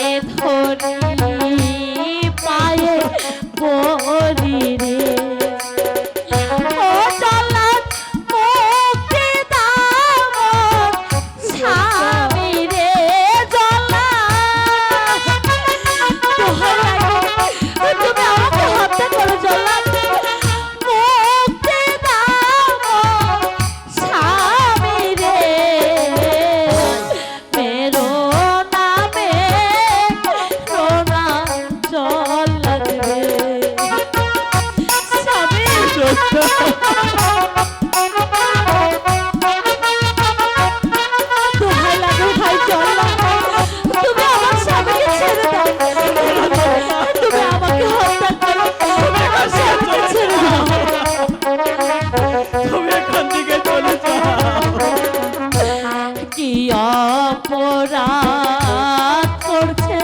ধরি পায়ে পড়ি রে ও জল্লাদ মুক্তি দাও স্বামী রে জল্লাদ দোহাই লাগে তুমি আমাকে হত্যা করো জল্লাদ মুক্তি দাও স্বামী রে মেরো নামে রোনা জল্লাদ রে স্বামী দোহাই লাগে ভাই জল্লাদ তুমি আমার স্বামীকে ছেড়ে দাও তুমি আমাকে হত্যা করো আমার স্বামীকে ছেড়ে দাও তুমি এখান থেকে চলে যাও। কি অপরাধ করছে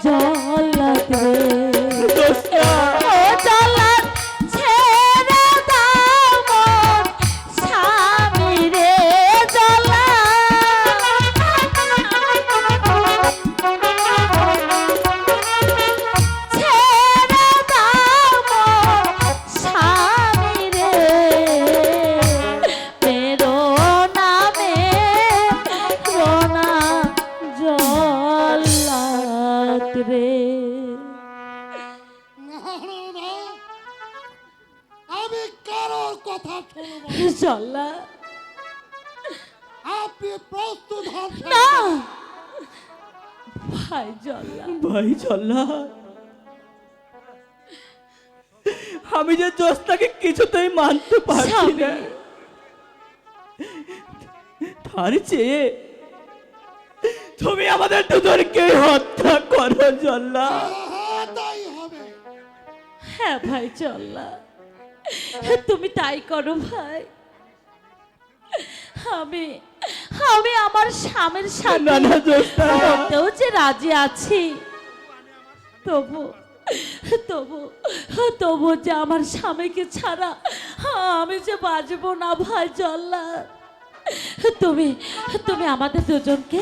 জল্লাদ রে দোস্তা, ও জল্লাদ ছেড়ে দাও মোর স্বামী রে ছেড়ে দাও মোর স্বামী রে মেরো নামে রোনা জল্লাদ রে আমি কারোর কথা শুনবো না। জল্লাদ আপনি প্রস্তুত হন না ভাই জল্লাদ ভাই জল্লাদ, আমি যে দোস্তাকে কিছুতেই মানতে পারছি না, তার চেয়ে তুমি আমাদের দুজনকে হত্যা করো জল্লাদ। হ্যাঁ, তাই হবে। হ্যাঁ ভাই জল্লাদ তুমি তাই করো ভাই আমি আমি আমার স্বামীর না সাথে না দোস্তা, করতেও যে রাজি আছি তবু তবু তবু যে আমার স্বামীকে ছাড়া আমি যে বাঁচবো না ভাই জল্লাদ তুমি তুমি আমাদের দুজনকে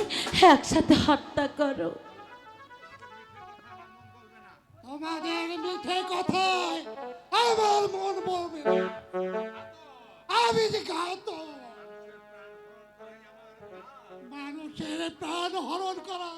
একসাথে হত্যা করো তোমাদের মিঠে কথায় আমার মন বলবে না। আমি যে ঘাতক, মানুষের প্রাণ হরণ করা